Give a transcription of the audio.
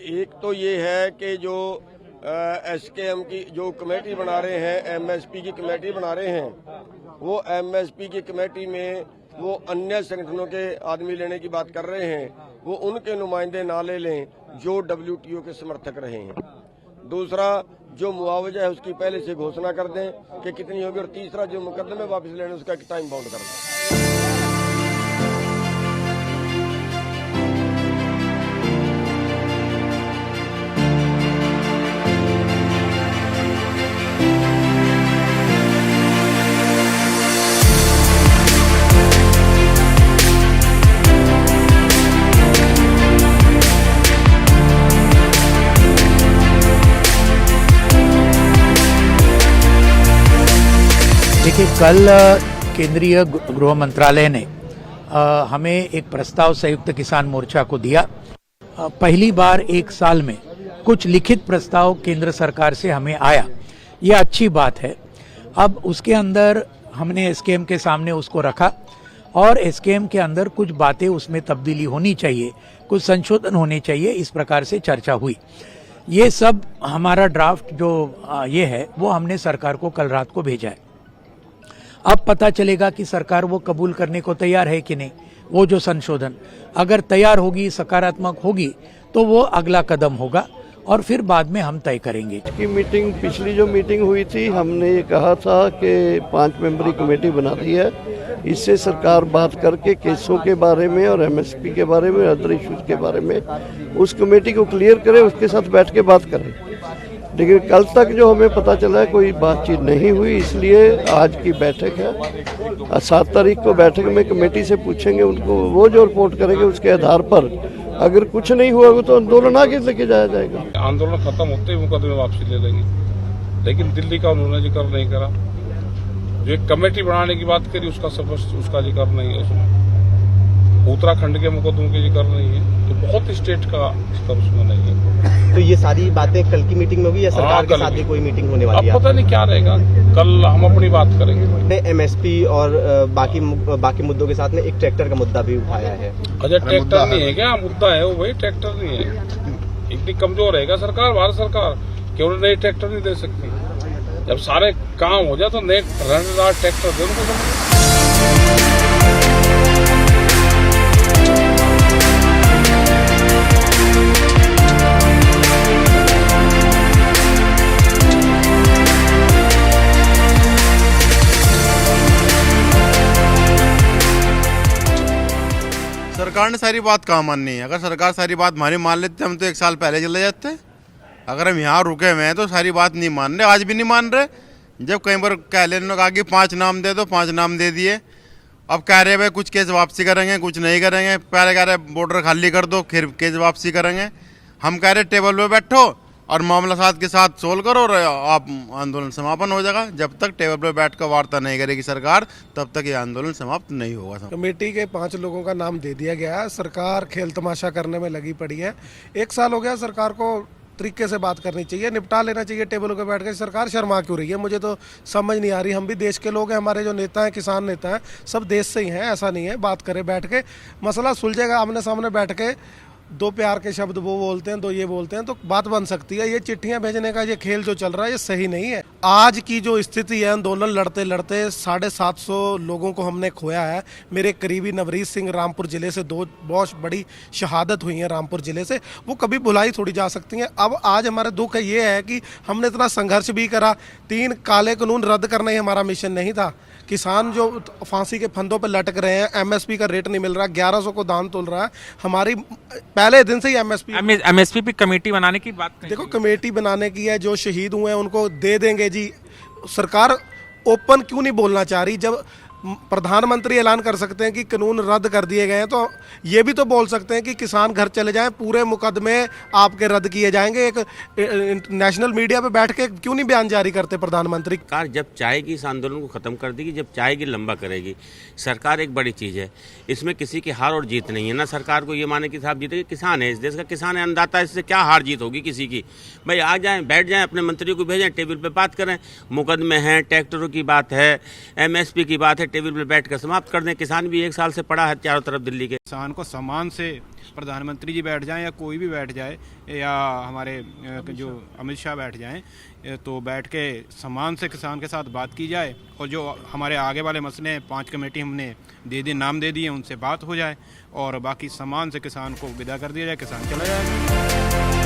एक तो ये है कि जो एसकेएम की जो कमेटी बना रहे हैं, एमएसपी की कमेटी बना रहे हैं, वो एमएसपी की कमेटी में वो अन्य संगठनों के आदमी लेने की बात कर रहे हैं, वो उनके नुमाइंदे ना ले लें जो डब्ल्यूटीओ के समर्थक रहे हैं। दूसरा, जो मुआवजा है उसकी पहले से घोषणा कर दें कि कितनी होगी, और तीसरा जो मुकदमे वापस लेने उसका एक टाइम बाउंड कर दें। देखिए, कल केंद्रीय गृह मंत्रालय ने हमें एक प्रस्ताव संयुक्त किसान मोर्चा को दिया। पहली बार एक साल में कुछ लिखित प्रस्ताव केंद्र सरकार से हमें आया, यह अच्छी बात है। अब उसके अंदर हमने एसकेएम के सामने उसको रखा और एसकेएम के अंदर कुछ बातें उसमें तब्दीली होनी चाहिए, कुछ संशोधन होने चाहिए, इस प्रकार से चर्चा हुई। ये सब हमारा ड्राफ्ट जो ये है वो हमने सरकार को कल रात को भेजा है। अब पता चलेगा कि सरकार वो कबूल करने को तैयार है कि नहीं। वो जो संशोधन अगर तैयार होगी, सकारात्मक होगी, तो वो अगला कदम होगा और फिर बाद में हम तय करेंगे। की मीटिंग, पिछली जो मीटिंग हुई थी, हमने ये कहा था कि 5 मेंबरी कमेटी बना दी है। इससे सरकार बात करके केसों के बारे में और एमएसपी के बारे में, अदर इश्यूज के बारे में उस कमेटी को क्लियर करे, उसके साथ बैठ के बात करें। लेकिन कल तक जो हमें पता चला है कोई बातचीत नहीं हुई, इसलिए आज की बैठक है। 7 तारीख को बैठक में कमेटी से पूछेंगे, उनको वो जो रिपोर्ट करेंगे उसके आधार पर अगर कुछ नहीं हुआ तो आंदोलन आगे लेके जाया जाएगा। आंदोलन खत्म होते ही मुकदमे वापसी ले लेंगे, लेकिन दिल्ली का उन्होंने जिक्र नहीं करा। जो एक कमेटी बनाने की बात करी उसका जिक्र नहीं है उसमें। उत्तराखंड के मुकदमों की जिक्र नहीं है, तो बहुत स्टेट का जिक्र उसमें नहीं है। तो ये सारी बातें कल की मीटिंग में होगी या सरकार के साथ भी कोई मीटिंग होने वाली है? अब पता नहीं क्या रहेगा, कल हम अपनी बात करेंगे। एमएसपी और बाकी मुद्दों के साथ में एक ट्रैक्टर का मुद्दा भी उठाया है। अच्छा, ट्रैक्टर नहीं है क्या मुद्दा है? वो वही ट्रैक्टर नहीं है। इतनी कमजोर रहेगा सरकार, भारत सरकार, कि उन्हें नए ट्रैक्टर नहीं दे सकती। जब सारे काम हो जाए तो नए रनदार ट्रैक्टर दे उनको। सरकार ने सारी बात कहाँ माननी है। अगर सरकार सारी बात हमारी मान लेते हम तो 1 साल पहले चले जाते। अगर हम यहाँ रुके हुए हैं तो सारी बात नहीं मान रहे, आज भी नहीं मान रहे। जब कई बार कह लेने कहा कि 5 नाम दे दो, 5 नाम दे दिए। अब कह रहे भाई कुछ केस वापसी करेंगे, कुछ नहीं करेंगे। पहले कह रहे बॉर्डर खाली कर दो, फिर केस वापसी करेंगे। हम कह रहे टेबल पे बैठो और मामला साथ के साथ सोल्व करो और आप आंदोलन समापन हो जाएगा। जब तक टेबल पर बैठ कर वार्ता नहीं करेगी सरकार, तब तक ये आंदोलन समाप्त नहीं होगा। कमेटी के 5 लोगों का नाम दे दिया गया है। सरकार खेल तमाशा करने में लगी पड़ी है। 1 साल हो गया, सरकार को तरीके से बात करनी चाहिए, निपटा लेना चाहिए टेबलों पे बैठ कर। सरकार शर्मा क्यों रही है, मुझे तो समझ नहीं आ रही। हम भी देश के लोग हैं, हमारे जो नेता हैं, किसान नेता हैं, सब देश से ही हैं। ऐसा नहीं है, बात करें बैठ के, मसला सुलझेगा। आमने सामने बैठ के 2 प्यार के शब्द वो बोलते हैं, 2 ये बोलते हैं, तो बात बन सकती है। ये चिट्ठियां भेजने का ये खेल जो चल रहा है, ये सही नहीं है। आज की जो स्थिति है, आंदोलन लड़ते लड़ते 750 लोगों को हमने खोया है। मेरे करीबी नवरीत सिंह रामपुर जिले से 2 बहुत बड़ी शहादत हुई है रामपुर जिले से, वो कभी भुलाई थोड़ी जा सकती हैं। अब आज हमारा दुख ये है कि हमने इतना संघर्ष भी करा। 3 काले कानून रद्द करना ही हमारा मिशन नहीं था। किसान जो फांसी के फंदों पर लटक रहे हैं, एमएसपी का रेट नहीं मिल रहा, 1100 को दाम तोल रहा है। हमारी पहले दिन से ही एमएसपी पे कमेटी बनाने की बात देखो, कमेटी बनाने की है। जो शहीद हुए हैं उनको दे देंगे जी। सरकार ओपन क्यों नहीं बोलना चाह रही? जब प्रधानमंत्री ऐलान कर सकते हैं कि कानून रद्द कर दिए गए हैं, तो ये भी तो बोल सकते हैं कि किसान घर चले जाएं, पूरे मुकदमे आपके रद्द किए जाएंगे। एक नेशनल मीडिया पे बैठ के क्यों नहीं बयान जारी करते प्रधानमंत्री? सरकार जब चाहेगी इस आंदोलन को खत्म कर देगी, जब चाहेगी लंबा करेगी। सरकार एक बड़ी चीज़ है, इसमें किसी की हार और जीत नहीं है। ना सरकार को ये माने कि साहब जीतेगी, किसान है, इस देश का किसान है, अन्नदाता है, इससे क्या हार जीत होगी किसी की? भाई आ जाएं, बैठ जाएं, अपने मंत्रियों को भेजें, टेबल पे बात करें। मुकदमे हैं, ट्रैक्टरों की बात है, एमएसपी की बात है, टेबल पर बैठकर समाप्त कर दें। किसान भी एक साल से पड़ा है चारों तरफ दिल्ली के। किसान को सम्मान से प्रधानमंत्री जी बैठ जाएं या कोई भी बैठ जाए या हमारे जो अमित शाह बैठ जाएं, तो बैठ के सम्मान से किसान के साथ बात की जाए और जो हमारे आगे वाले मसले हैं 5 कमेटी हमने नाम दे दिए, उनसे बात हो जाए और बाकी सम्मान से किसान को विदा कर दिया जाए, किसान चला जाएगा।